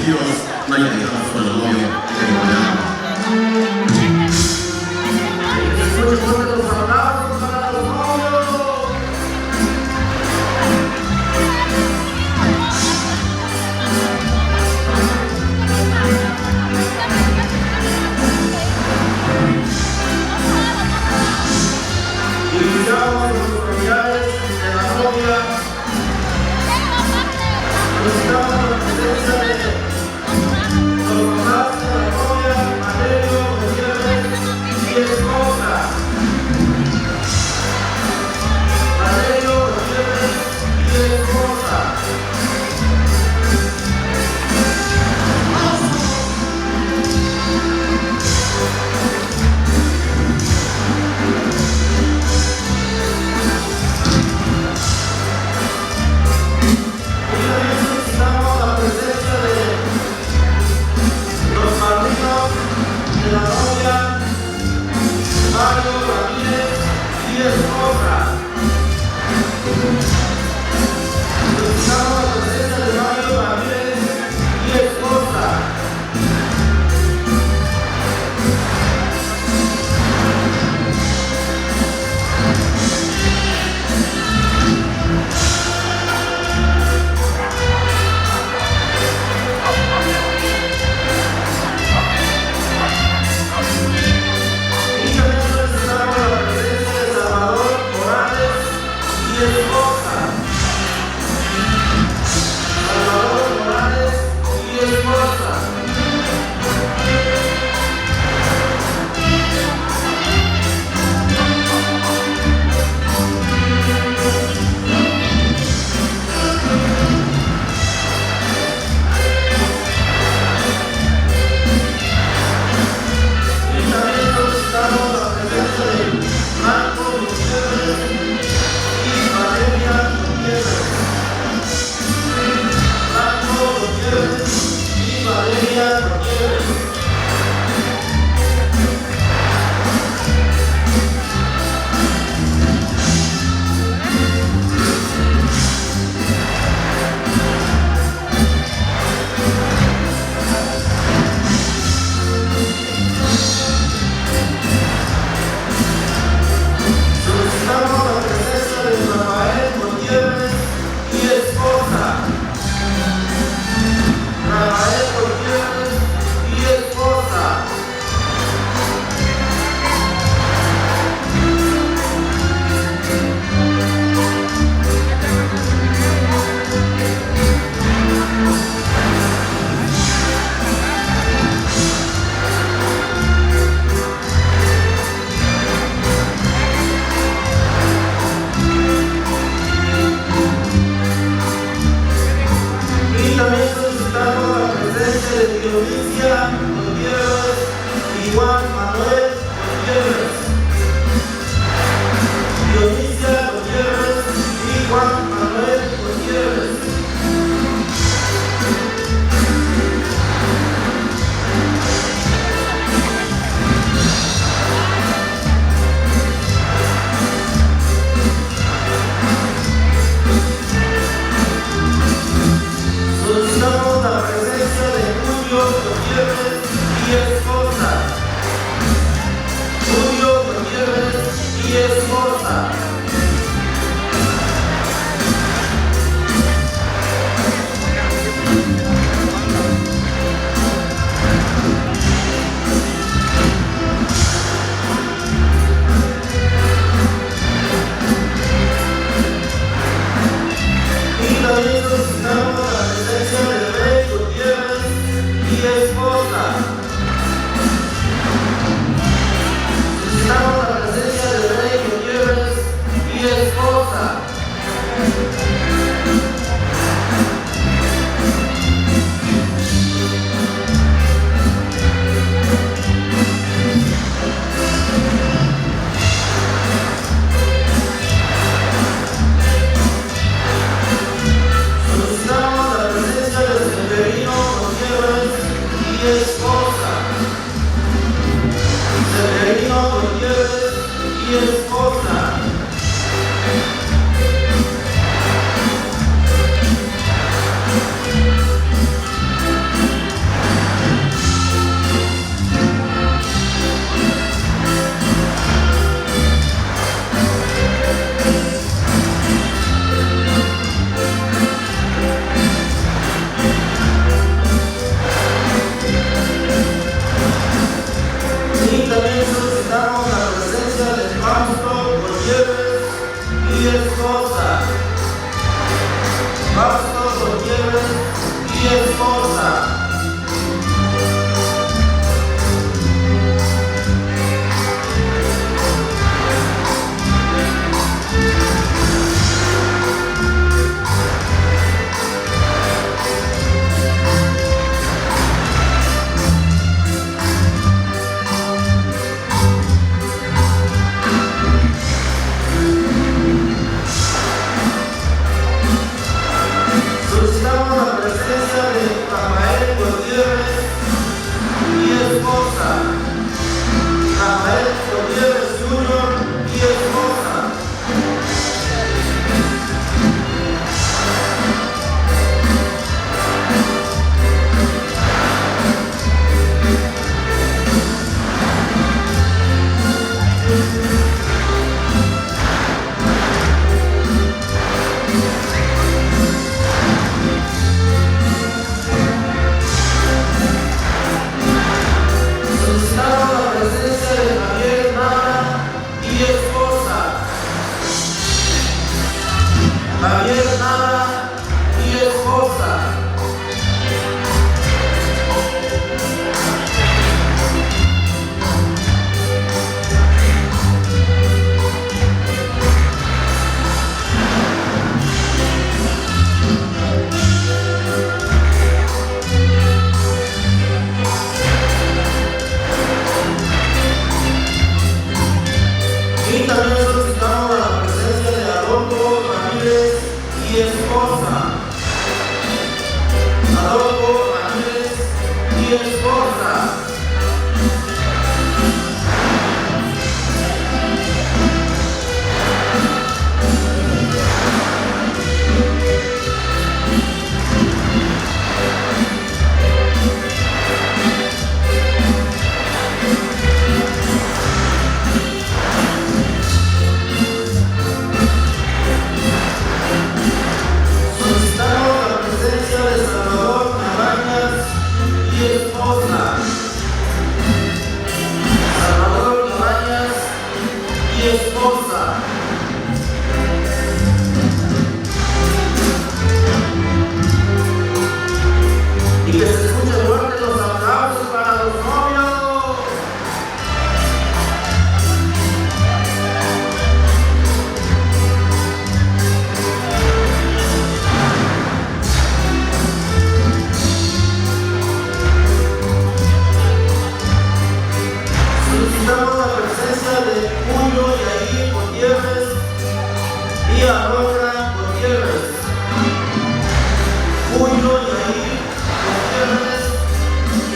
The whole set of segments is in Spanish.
vestidos no hay que dejarnos con el novio que encontramos.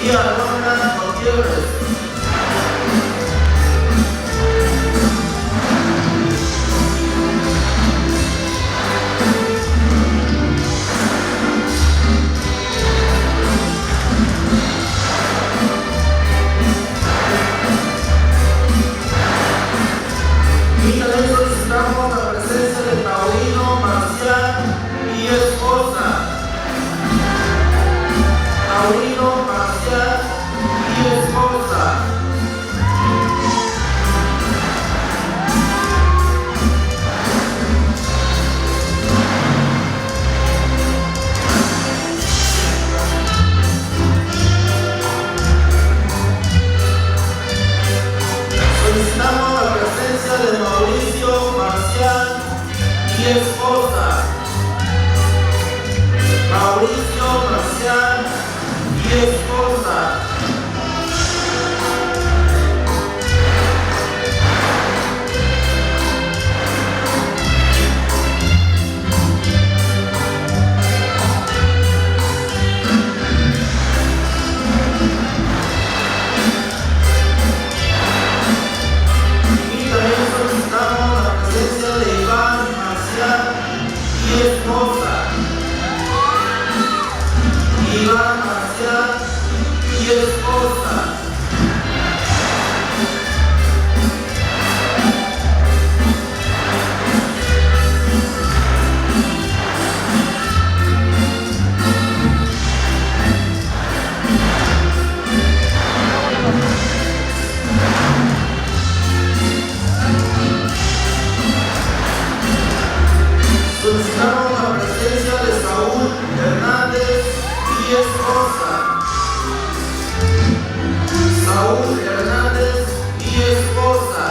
y Alondra Gutiérrez. Y también solicitamos la presencia de Paulino Marcial y esposa. Paulino Marcial y esposa. Solicitamos la presencia de Mauricio Marcial y esposa. Mauricio Marcial y esposa. Y también solicitamos la presencia de Iván Marcial y esposa. Iván Marcial y esposa. Solicitamos la presencia de Saúl Hernández y esposa. Saúl Hernández y esposa.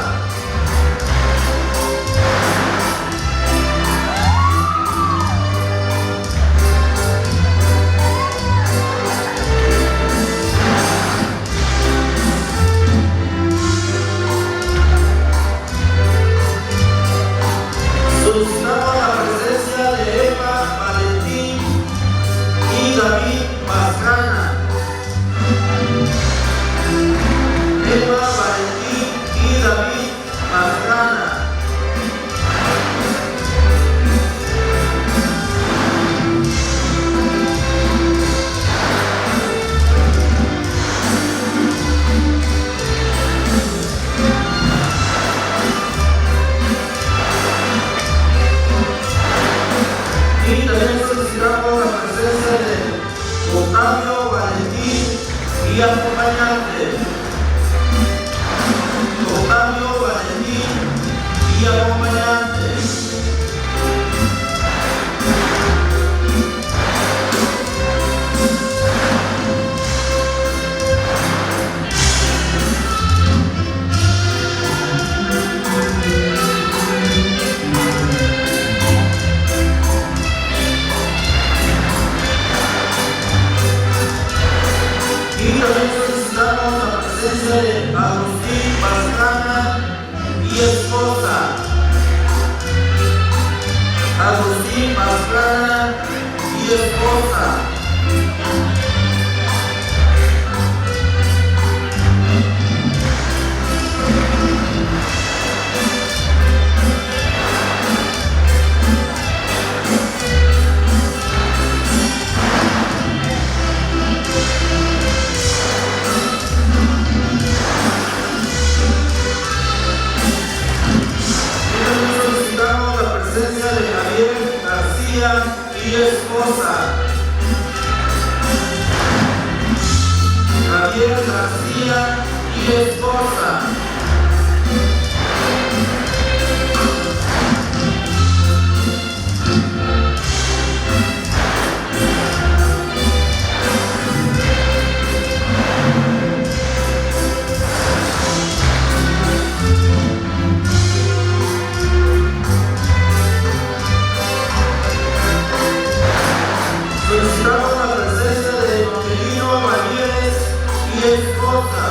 Solicitamos la presencia de Eva Valentín y David Pastrana. Eva Valentín y David Pastrana. Y también solicitamos la presencia de Octavio Valentín y acompañante. Octavio Valentín y acompañante. Y también solicitamos la presencia de Agustín Pastrana y esposa. Agustín Pastrana y esposa. Y también solicitamos la presencia de Javier García y esposa. Javier García y esposa. Solicitamos la presencia de Evangelino Ramírez y esposa.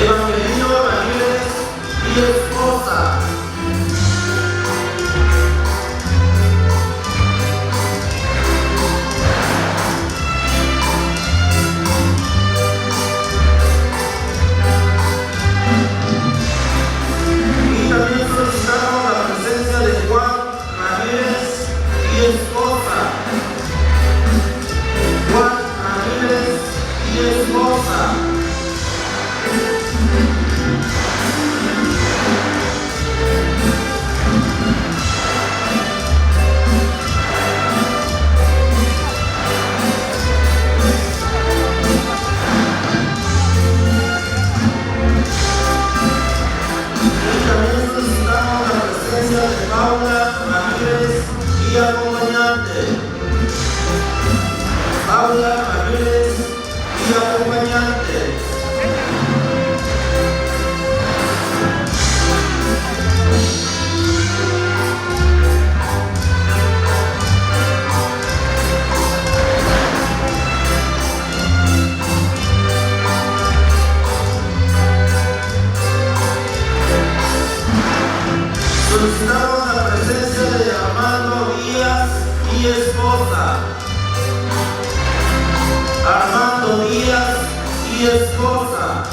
Evangelino Ramírez y esposa. y esposa.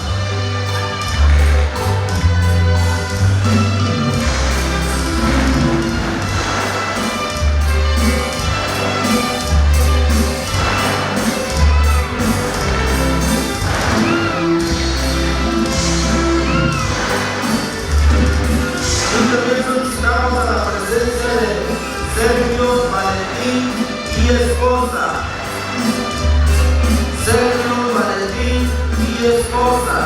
Y también solicitamos a la presencia de Sergio Valentín y esposa. Sergio Valentín y esposa.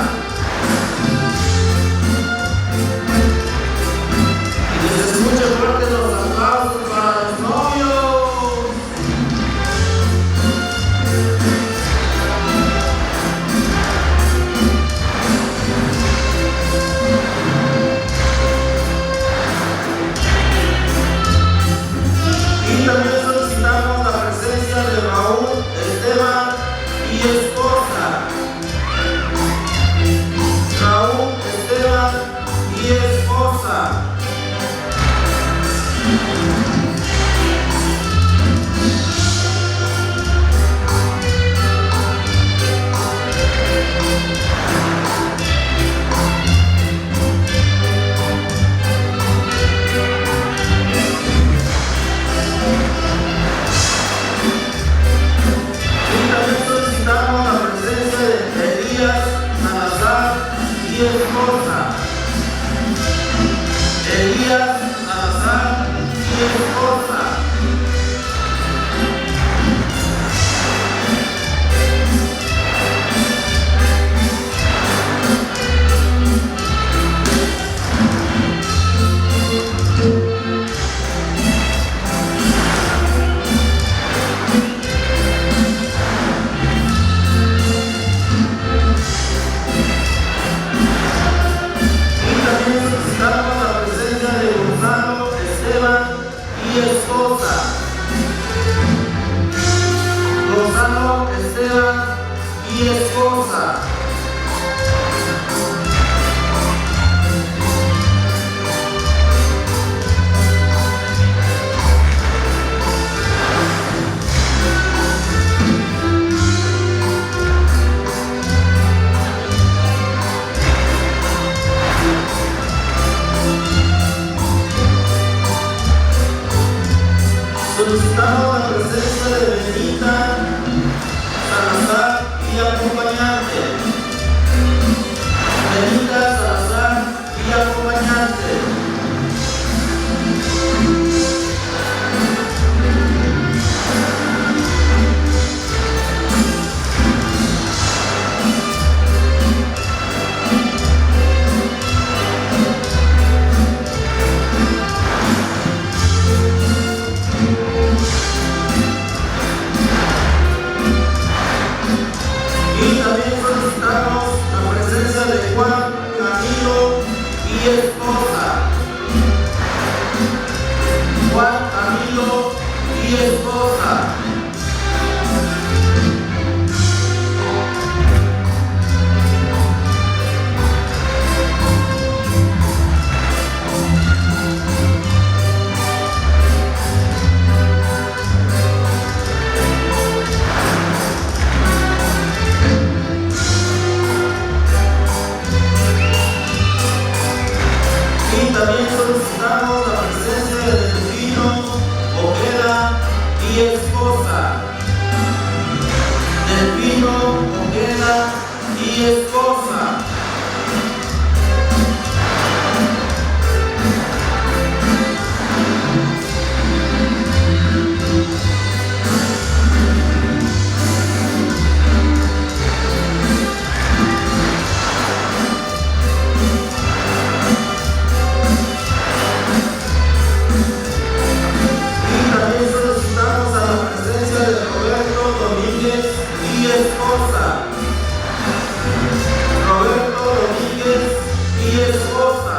Y que se escuchen fuerte los aplausos para los novios. Y también solicitamos la presencia de Raúl Esteban y esposa. Raúl Esteban y esposa. Y también solicitamos la presencia de Elías Salazar y esposa. Elías Salazar y esposa. Y también solicitamos la presencia de Gonzalo Esteban y esposa. Gonzalo Esteban y esposa. Solicitamos la presencia de Benita Salazar y acompañante. Benita Salazar y acompañante. Y también solicitamos la presencia de Juan Camilo y esposa. Juan Camilo y esposa. Y también solicitamos la presencia de Delfino Ojeda y esposa. Delfino Ojeda y esposa. Y también solicitamos a la presencia de Roberto Domínguez y esposa. Roberto Domínguez y esposa.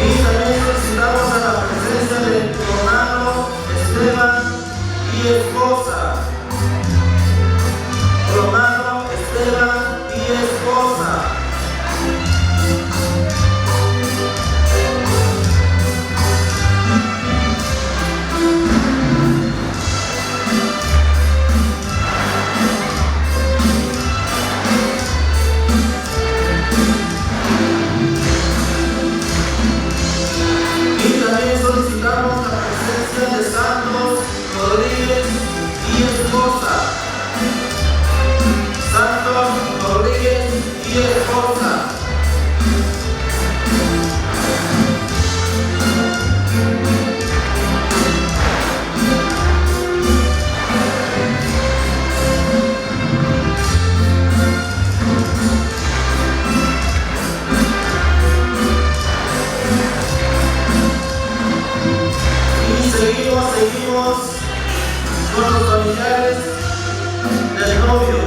Y también solicitamos a la presencia de esposa. Romano Esteban y esposa. Y también solicitamos la presencia de Santos Rodríguez y esposa. Santos Rodríguez y esposa. Y seguimos con los familiares del novio.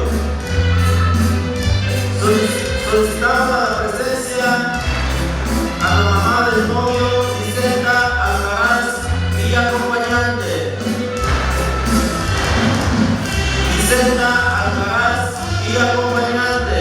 Solicitamos la presencia a la mamá del novio, Vicenta Alcaraz y acompañante. Vicenta Alcaraz y acompañante.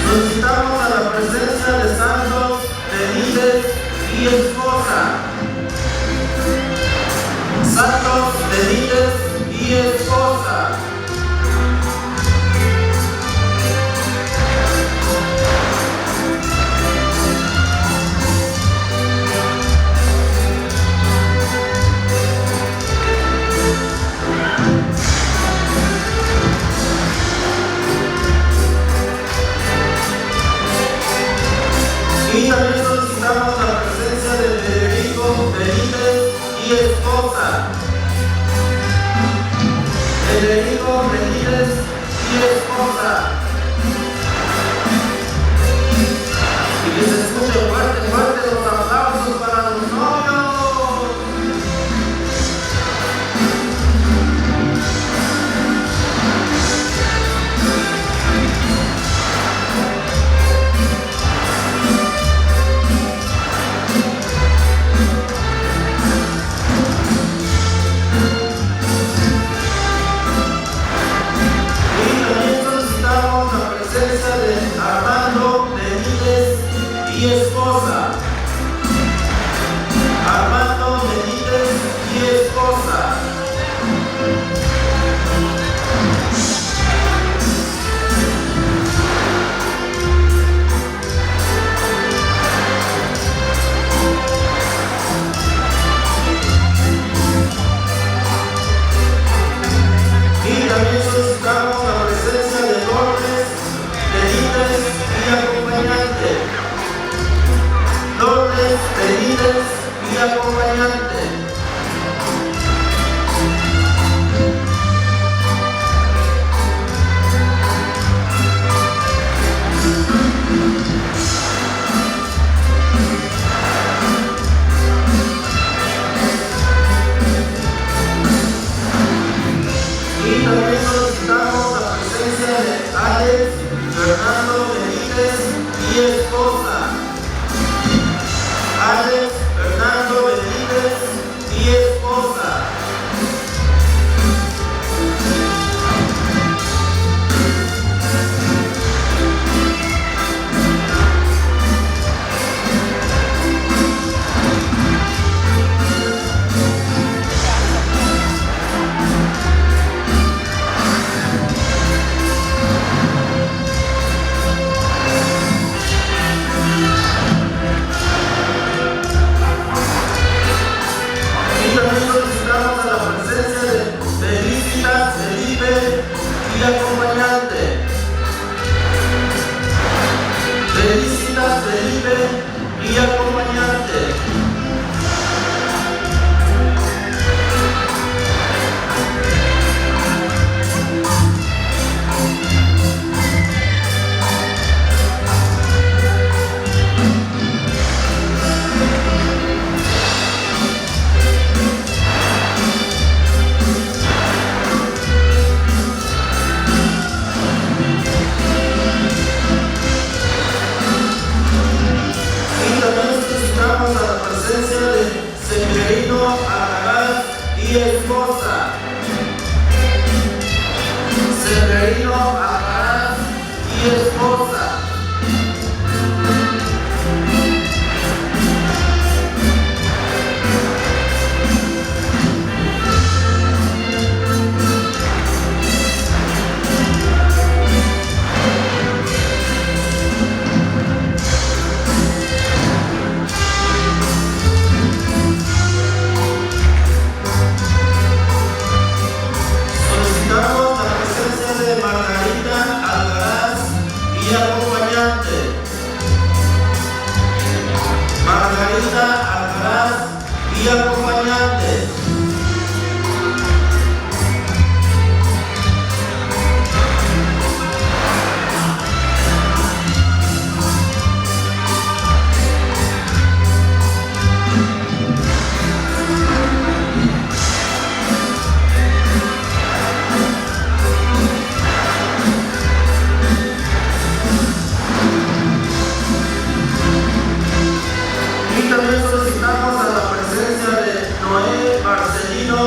Solicitamos a la presencia de Santos Benítez y esposa. Santos Benítez y esposa. Y también solicitamos la presencia de Federico Benítez y esposa. Federico Benítez y esposa. Y que se escuche fuerte los aplausos para los novios. De Armando Benítez y esposa. Armando Benítez y esposa. Y también solicitamos la presencia de Lourdes Benítez y acompañante. Felipe y acompañante. Severino Alcaraz y esposa. Severino Alcaraz y esposa. Margarita Alcaraz y acompañante. Solicitamos a la presencia de Noé Marcelino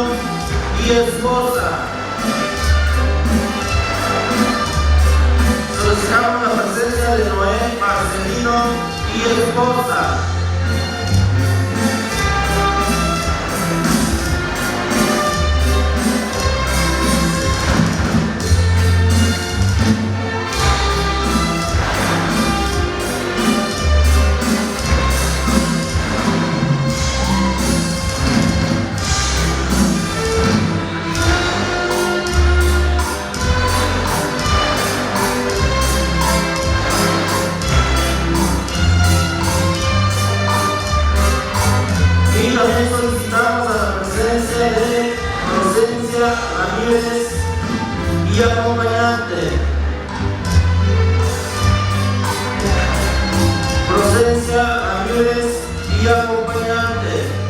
y esposa. Solicitamos la presencia de Noé Marcelino y esposa. También solicitamos a la presencia de Procencia Ramírez y acompañante. Procencia Ramírez y acompañante.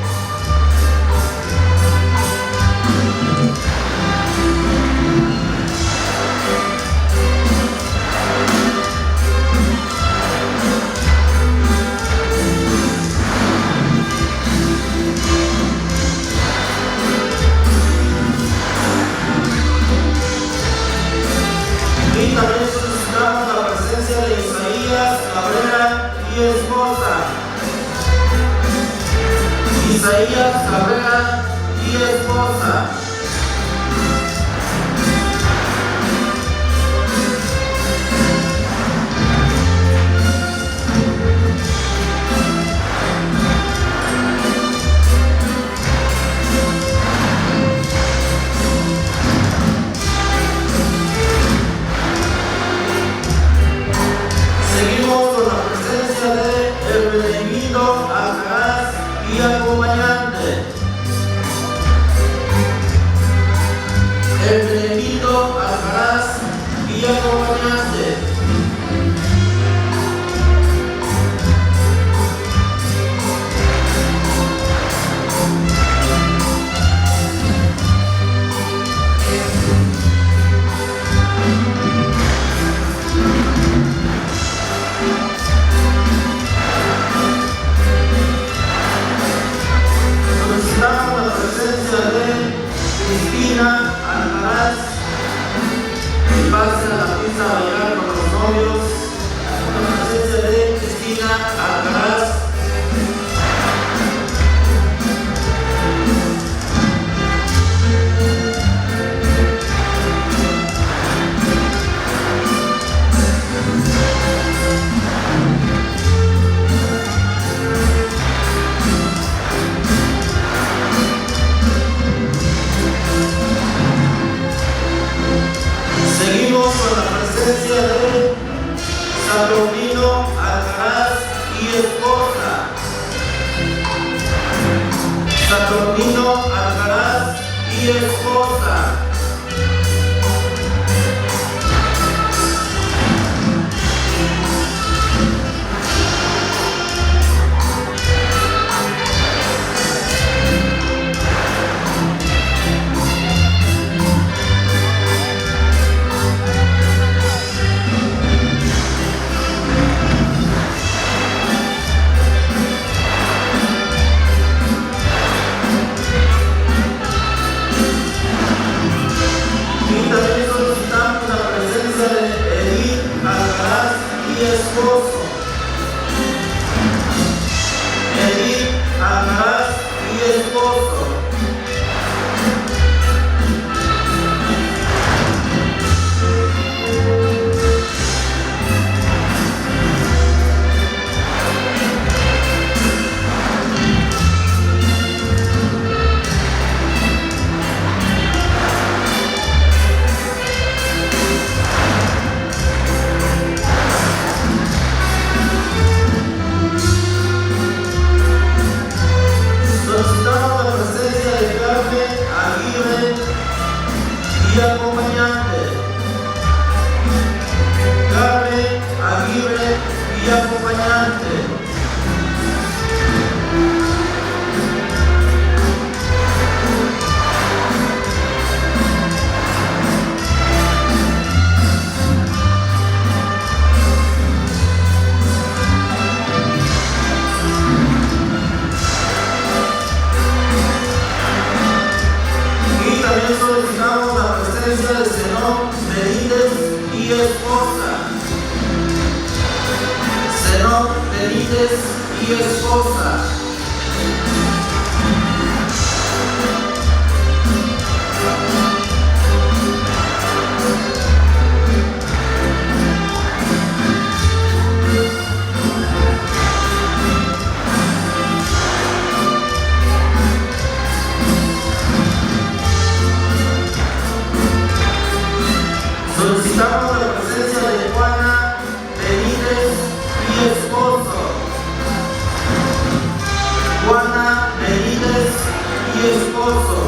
Y también solicitamos la presencia de Isaías Cabrera y esposa. Isaías Cabrera y esposa. Seguimos con la presencia de Hermenegildo Alcaraz y acompañante. Hermenegildo Alcaraz y acompañante. Solicitamos la presencia de Cristina Alcaraz y pase a la pista a bailar con los novios. La presencia de Cristina Alcaraz. Seguimos con la presencia de Saturnino Alcaraz y esposa. Esposo, Edith Almaraz y esposo. Solicitamos la presencia de Carmen Aguirre y acompañante. Carmen Aguirre y acompañante. Solicitamos la presencia de Zenón Benítez y esposa. Zenón Benítez y esposa. Solicitamos la presencia de Juana Benítez y esposo. Juana Benítez y esposo.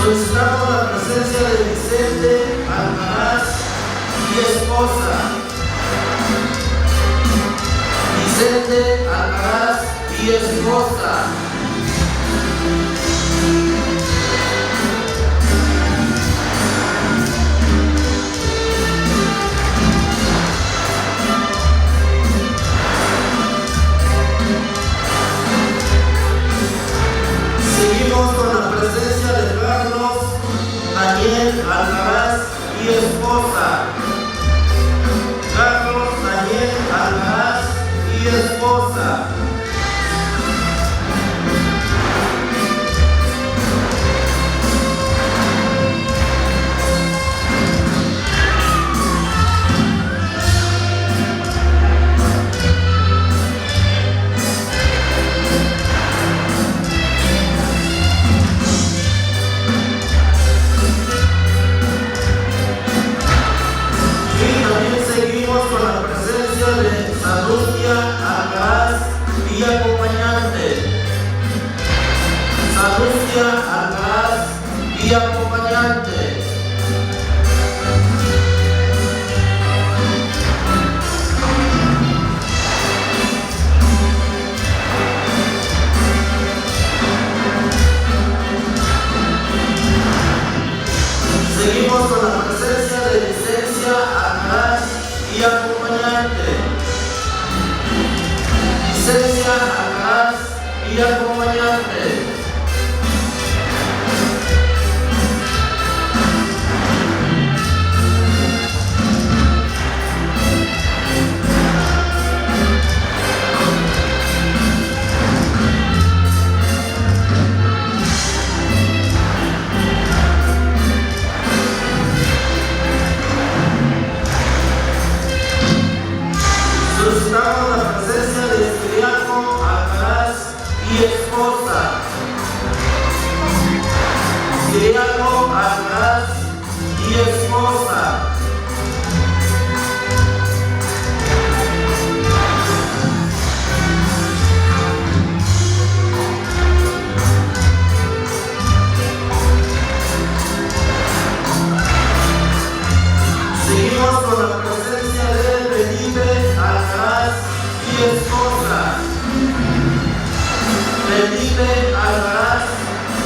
Solicitamos la presencia de Vicente Almaraz y esposa. Vicente Almaraz y esposa. Seguimos con la presencia de Carlos Daniel Almaraz y esposa. Carlos Daniel Almaraz y esposa. Seguimos con la presencia de Salucia Almaraz y acompañante. Salucia Almaraz y acompañante. Seguimos con la presencia de Licencia Almaraz y acompañante. Licencia Almaraz y acompañante.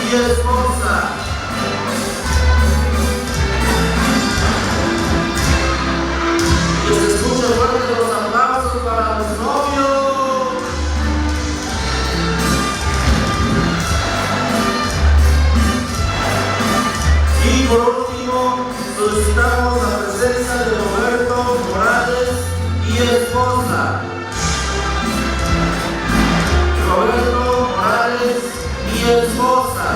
y esposa. Que se escuche fuerte los aplausos para los novios. Y por último, solicitamos la presencia de Roberto Morales y esposa. Roberto Morales y esposa.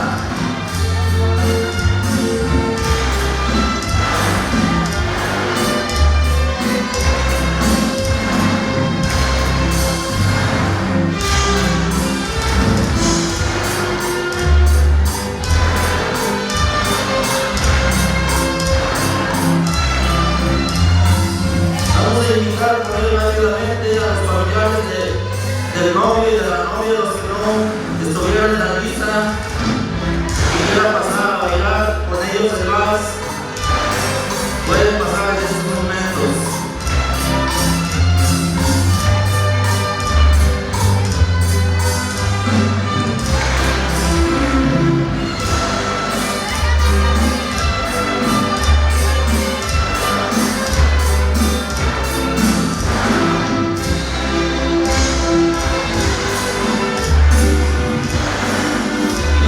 Vamos a invitar por ahí rápidamente a los familiares del novio y de la novia, los que no estuvieran en la lista y quieran pasar a bailar con ellos el vals, pueden pasar en estos momentos.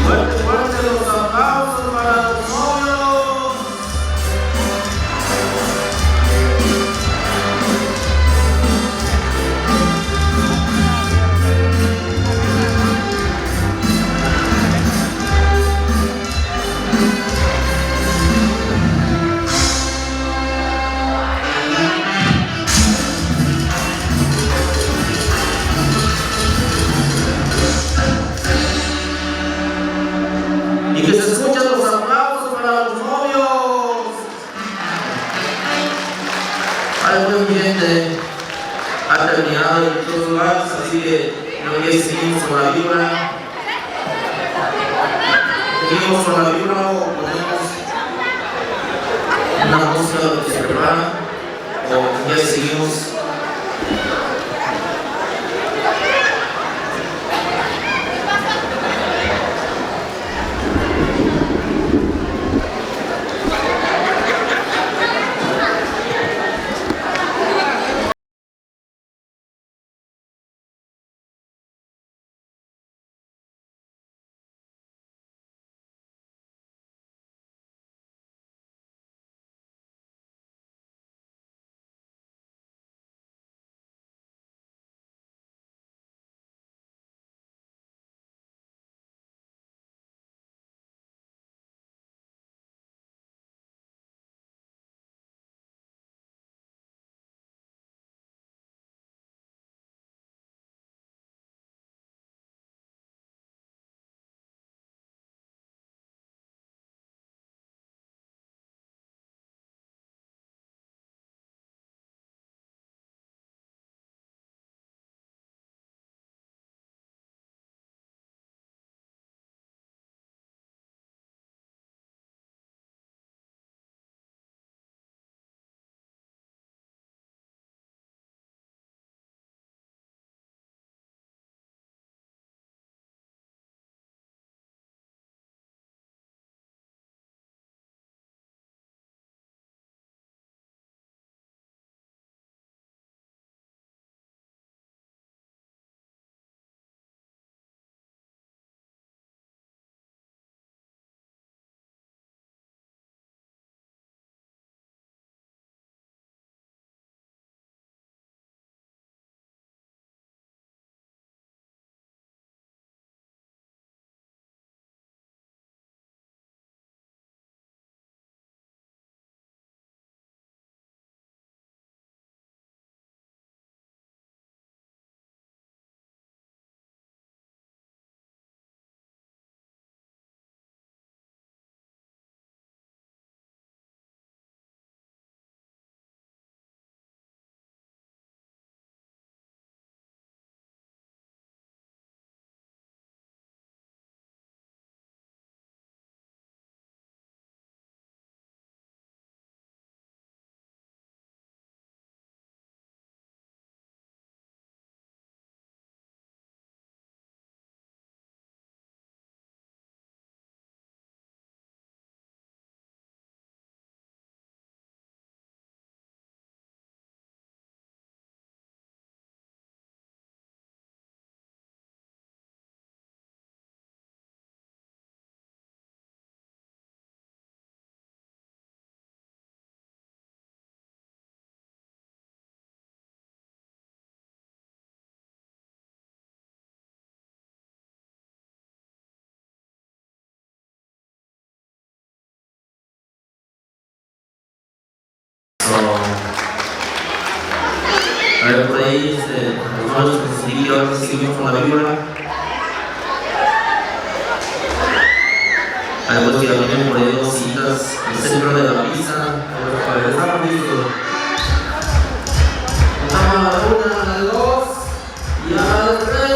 Fuerte, fuerte los aplausos para los novios. Y que se escuchen los aplausos para los novios. Ay, muy bien, ha terminado el todos vals, así que creo que seguimos con la vibra. Seguimos con la vibra o ponemos una música que se prepara o ya seguimos. ver por ahí, los novios que se siguen, ahora seguimos con la víbora. Después que vienen por ahí dos citas al centro de la pista, para empezar listo. Vamos a la 1, a la 2 y a la 3.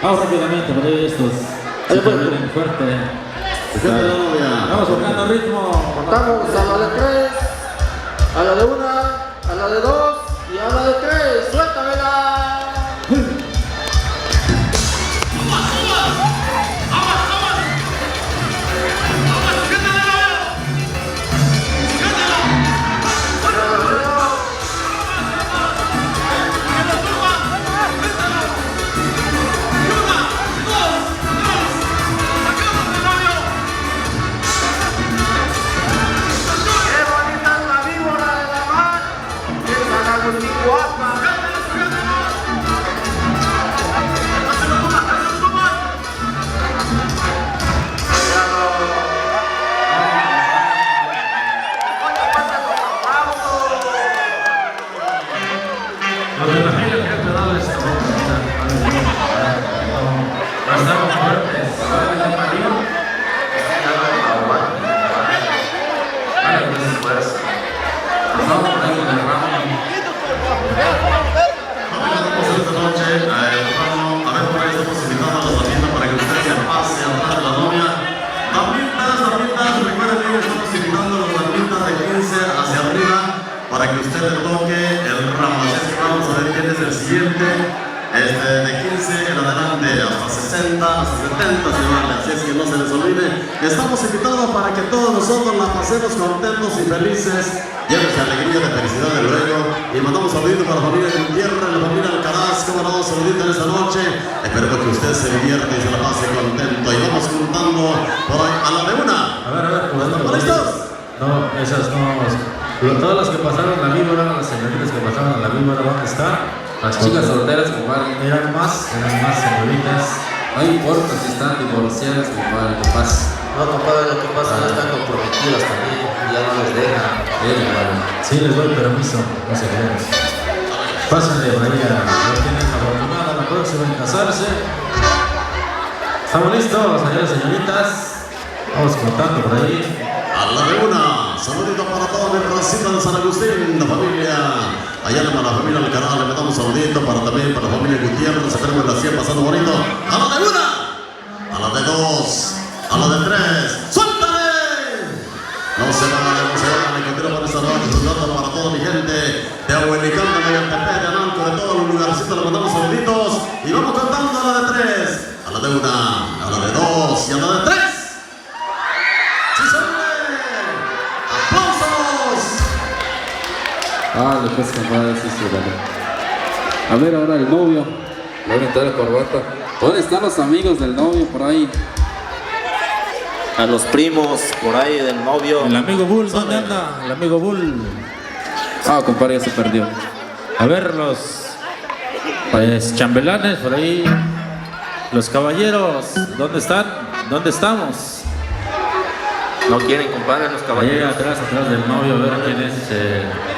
Vamos rápidamente por ahí estos. Vienen fuerte. Vamos buscando ritmo. Contamos a la de 3, a la de 1, a la de 2 y a la de 3. ¡Suéltamela! Para que usted le toque el ramo. Así es que vamos a ver quién es el siguiente. De 15 en adelante hasta 60, hasta 70 se vale. Así es que no se les olvide. Estamos invitados para que todos nosotros la pasemos contentos y felices, llenos de alegría, de felicidad, de luego. Y mandamos saluditos para la familia Gutiérrez, la familia Alcaraz. Como no, saluditos en esta noche. Espero que usted se divierte y se la pase contento. Y vamos juntando por ahí a la de una. A ver, ¿están listos? No, esas no. Todas las que pasaron a la víbora, las señoritas que pasaron a la víbora, ¿dónde están? Las chicas solteras, compadre. Eran más señoritas. No importa si están divorciadas, compadre, capaz. No, compadre, lo que pasa es que están comprometidas también, ya no les dejan. Sí, les doy permiso, no se crean. Pásenle por ahí a los que tienen la oportunidad a la próxima en casarse. ¿Estamos listos, señores y señoritas? Vamos contando por ahí. A la de una, saludito para toda mi racita de San Agustín, la familia, allá para la familia Alcaraz, le metamos saludito también para la familia Gutiérrez, esperemos la 100 pasando bonito. A la de una, a la de 2, a la de 3, ¡suéltale! No se van, y continúa por esta noche, saludando para toda mi gente de Abuelicán, de Mayantepec, de Analco, de todos los lugarcitos, le mandamos saluditos y vamos contando a la de 3, a la de 1, a la de 2 y a la de 3. Ah, después compadre, sí, vale. A ver, ahora el novio. Le voy a entrar la corbata. ¿Dónde están los amigos del novio por ahí? a los primos por ahí del novio. El amigo Bull, ¿dónde anda? El amigo Bull. Ah, compadre, ya se perdió. A ver, los pues, chambelanes por ahí. Los caballeros, ¿dónde están? ¿Dónde estamos? No quieren, compadre, los Ahí caballeros. atrás del novio, a ver quién es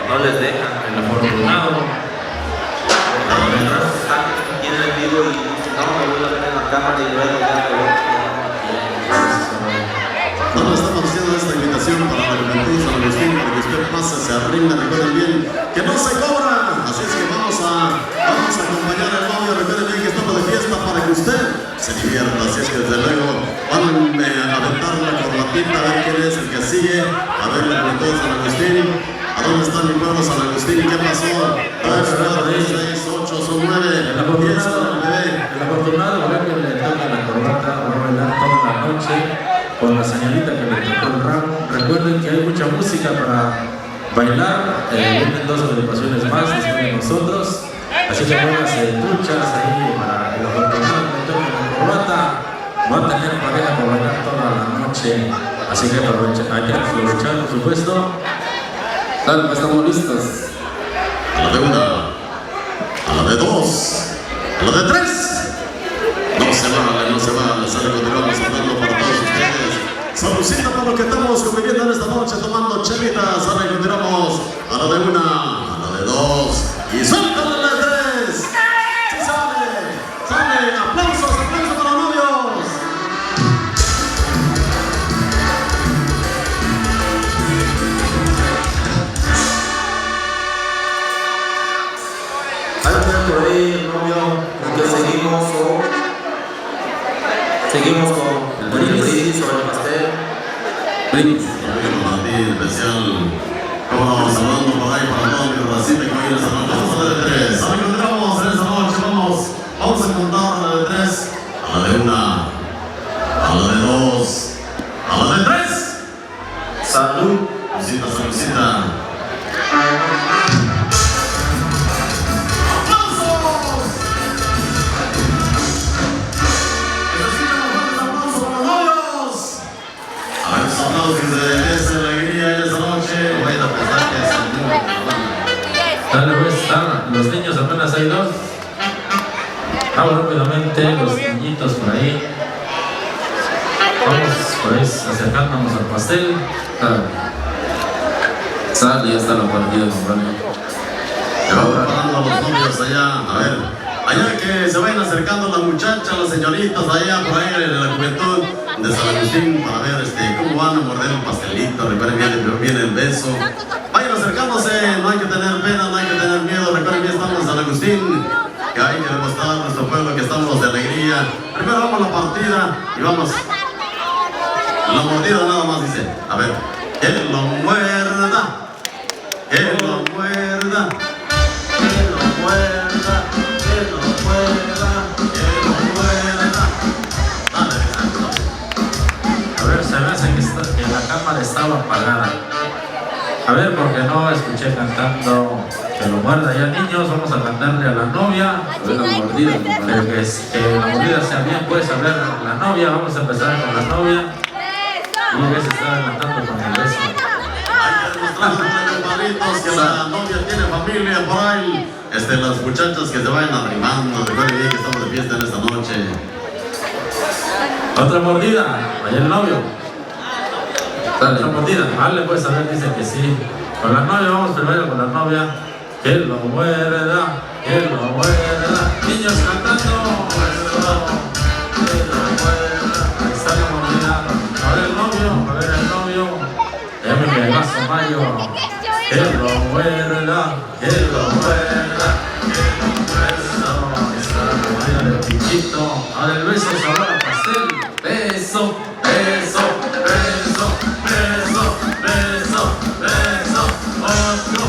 No les dejan. el afortunado. Aquí en el vivo y no me voy a ver en la cámara y luego ya me voy. Bueno, estamos haciendo esta invitación para la juventud San Agustín, para que usted pase, se arrime, recuerden bien que no se cobra. Así es que vamos a acompañar al novio, recuerden bien que estamos de fiesta para que usted se divierta. Así es que desde luego van a aventar la corbatita, a ver quién es el que sigue, a ver la juventud de San Agustín. ¿A dónde está mi pueblo San Agustín? ¿Qué pasó? 3, 4, 6, 8, son 9, 10 con el bebé. El afortunado, a ver que le toca la corbata, va a bailar toda la noche con la señorita que le tocó el ramo. Recuerden que hay mucha música para bailar, vienen 2 agrupaciones más, están de nosotros, así que pónganse duchas ahí para el afortunado que le toque la corbata. Va a tener pareja para bailar toda la noche, así que aprovechen, hay que aprovechar por supuesto. Dale, pues estamos listos. A la de 1, a la de 2, a la de 3. No se vale, continuamos hablando para todos ustedes. Saludcita por lo que estamos conviviendo en esta noche, tomando chelitas. Ahora continuamos a la de 1, a la de 2 y suéltale la de 3. Sí sale, aplausos para los novios. Hay por ahí el novio que seguimos con el brindis sobre el pastel. Brindis. Para ti especial, como vamos hablando por ahí para todos mis racitas que hoy en esta noche. Vamos a la de 3. Ahora encontramos en esta noche, vamos a contar a la de 3, a la de 1, a la de 2, a la de 3. Salud. Saludcita. Dale, pues, los niños apenas hay 2. Vamos rápidamente, los niñitos por ahí. Vamos por ahí acercándonos al pastel. Sal, ya están los partidos, compadre. Se van preparando a los novios allá, a ver, allá que se vayan acercando las muchachas, las señoritas allá por ahí en la juventud de San Agustín para ver cómo van a morder un pastelito, recuerden bien el beso. Vayan acercándose, no hay que tener pena, no hay que tener miedo, recuerden bien estamos en San Agustín, que hay que demostrar a nuestro pueblo que estamos de alegría. Primero vamos a la partida y vamos. La mordida nada más dice, a ver, que lo muerda, que lo muerda. Que lo muerda. A ver, se me hace que la cámara estaba apagada. A ver, porque no escuché cantando que lo muerda. Ya niños, vamos a cantarle a la novia. A ver la mordida, compadre. Pero que la mordida sea bien, pues a ver la novia. Vamos a empezar con la novia. Y se está adelantando con el beso. Hay que demostrarle, compadritos, que la novia tiene familia por ahí. Las muchachas que se vayan arrimando, recuerden bien que estamos de fiesta en esta noche. Otra mordida, allá el novio. Dale. Otra mordida, vale, pues a ver, dice que sí. Con la novia, vamos primero con la novia. Que lo muerda, que lo muerda. Niños cantando. Que lo muerda. Ahí está la mordida. A ver el novio. Ya me pegazo mayo. Que lo muerda, que lo muerda. Ahí está la mordida del pinchito. Ahora el beso, sabor a pastel. Beso, beso, beso, beso, beso, beso. Otro.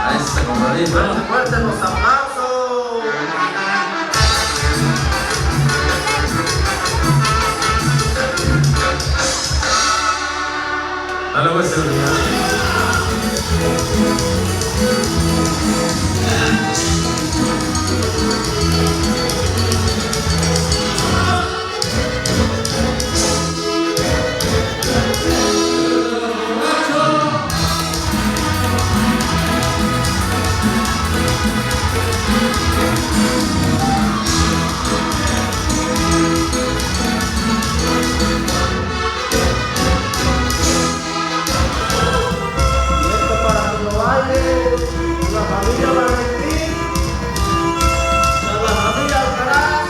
A ese compadrito. Fuertes los aplausos. Dale, pues, baile, la familia Valentín, la familia Alcaraz,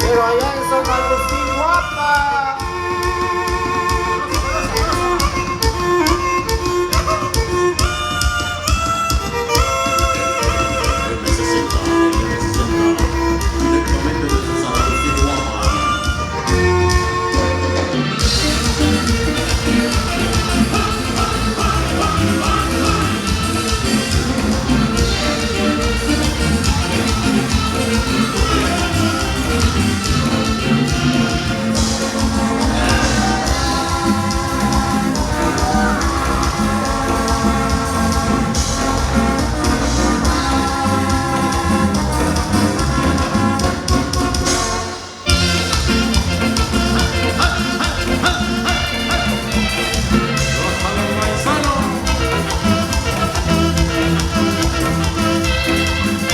pero allá en San Agustín, Guapa. Directamente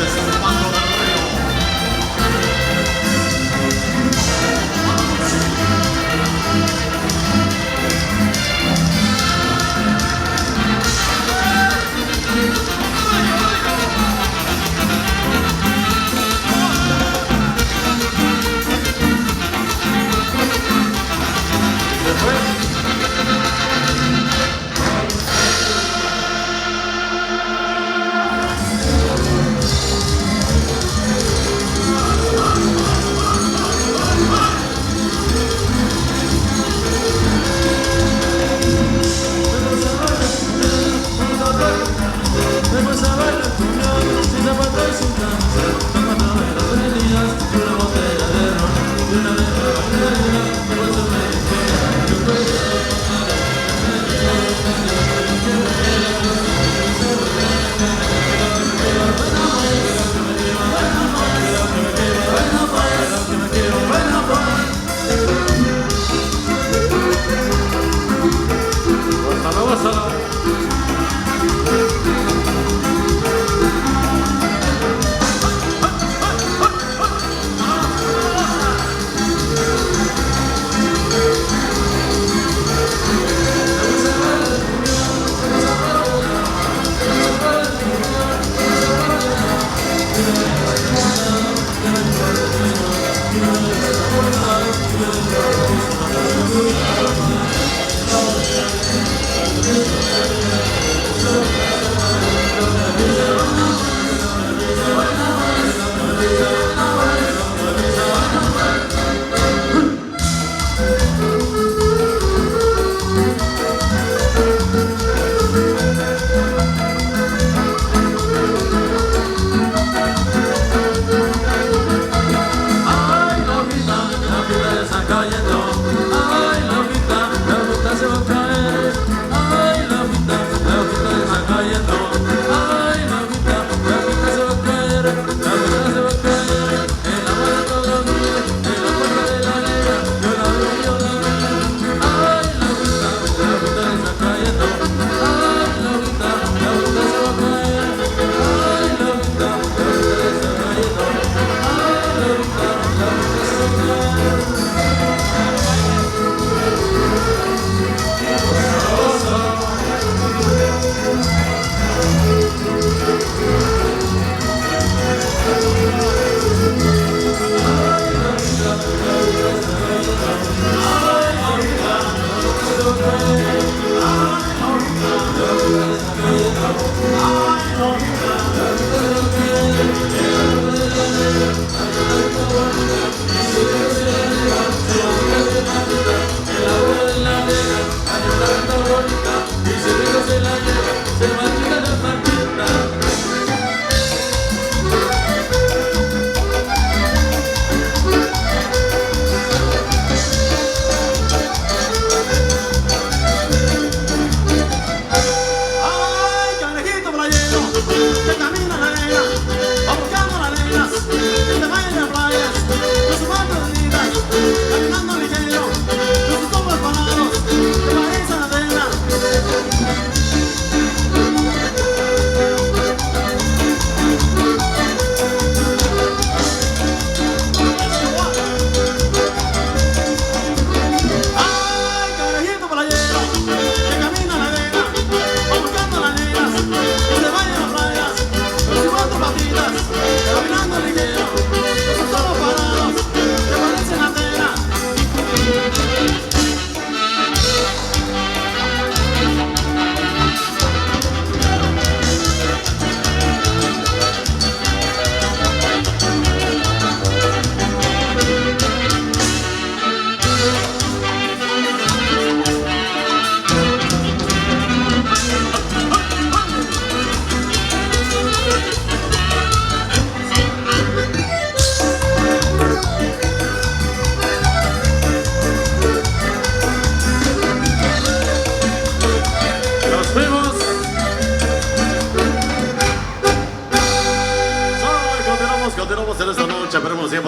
desde San Agustín, Guapa.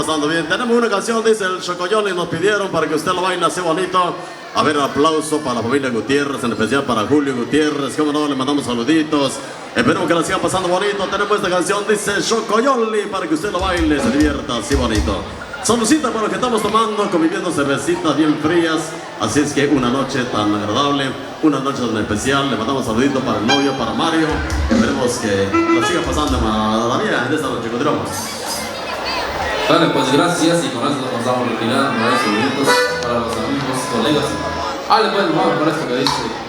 pasando bien. Tenemos una canción, dice el Chocoyoli, nos pidieron para que usted lo baile así bonito. A ver, aplauso para la familia Gutiérrez, en especial para Julio Gutiérrez. Como no, le mandamos saluditos. Esperemos que la sigan pasando bonito. Tenemos esta canción, dice Chocoyoli, para que usted lo baile, se divierta así bonito. Saludcita por lo que estamos tomando, conviviendo cervecitas bien frías. Así es que una noche tan agradable, una noche tan especial. Le mandamos saluditos para el novio, para Mario. Esperemos que la siga pasando maravilla en esta noche. Continuamos. Vale, pues gracias y con eso nos vamos a retirar 9 minutos para los amigos, colegas. Vale, pues vamos por esto que dice.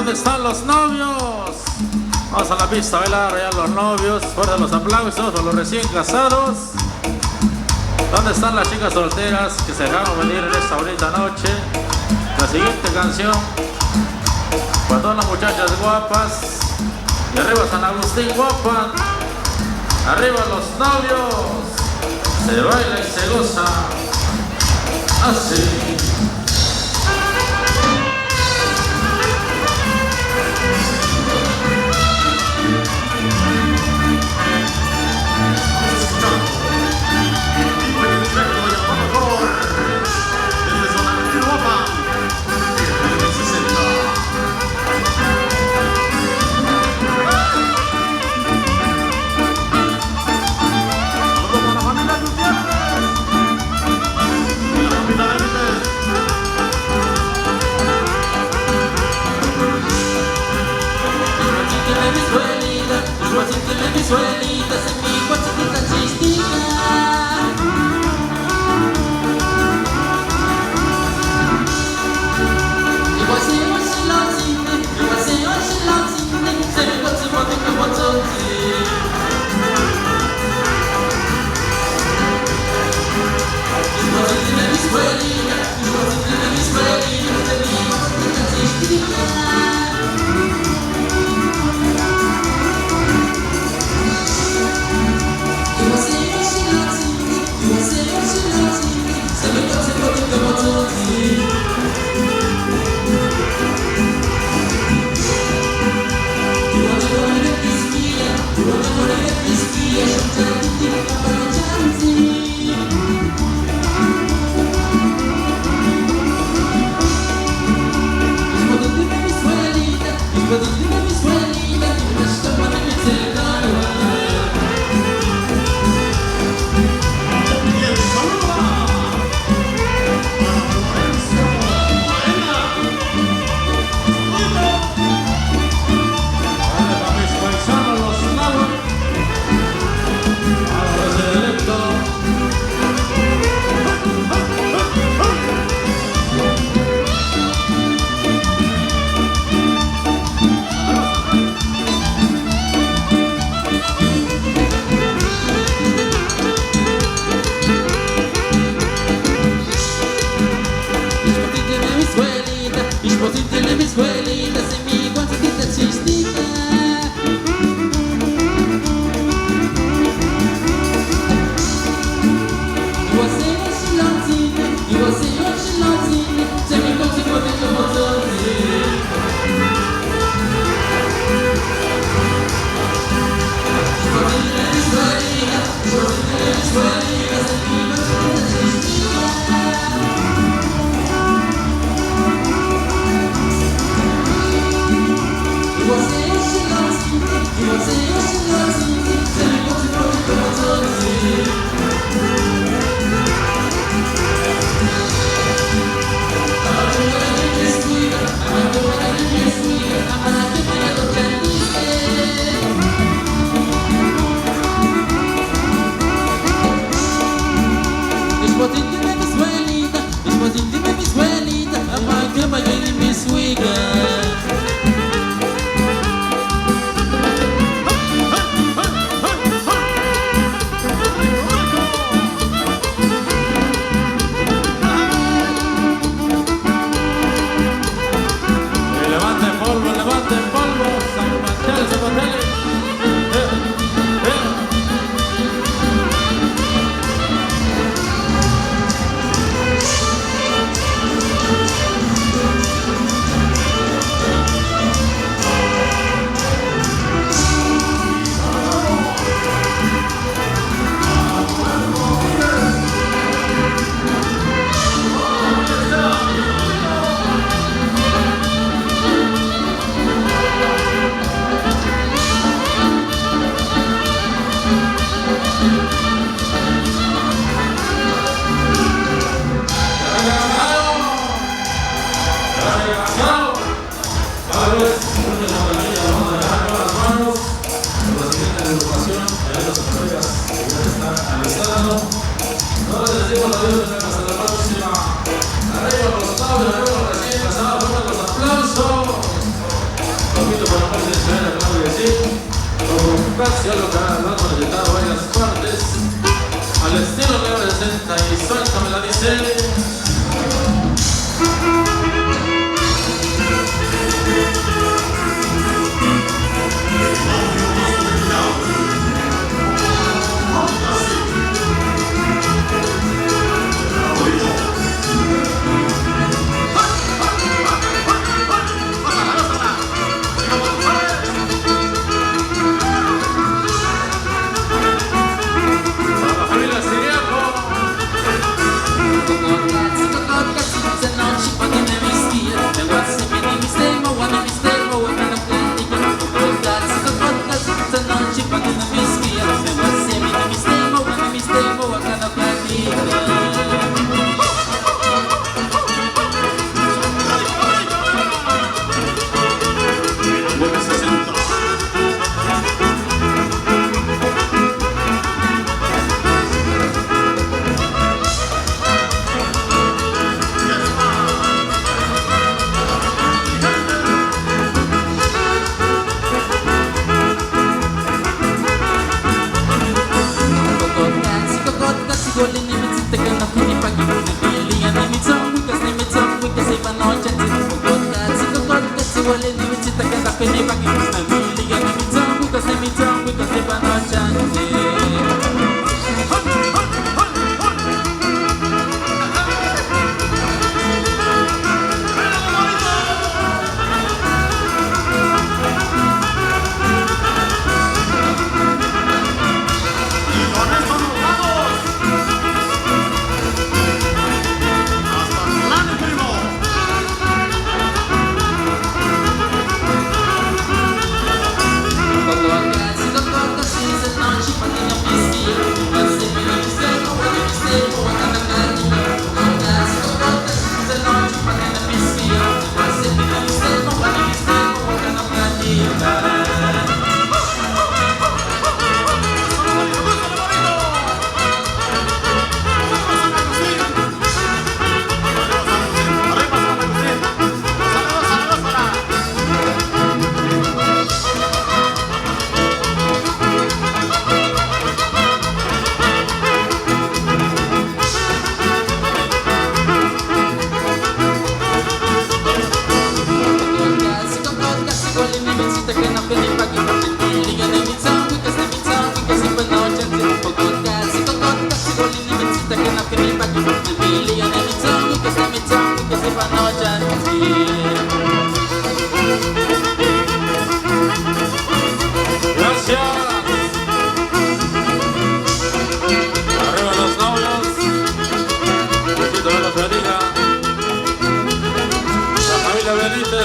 ¿Dónde están los novios? Vamos a la pista a bailar ya los novios. Fuera los aplausos a los recién casados. ¿Dónde están las chicas solteras que se dejaron venir en esta bonita noche? La siguiente canción para todas las muchachas guapas. Y arriba San Agustín guapa. Arriba los novios. Se baila y se goza. Así. Visualitas en mi guachitita chistica. Igual se oye la cine, igual se oye la cine, se me guachi mami como chonchi. Visualita, visualita, visualita, visualita, en mi guachitita chistica.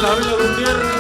La familia Gutiérrez.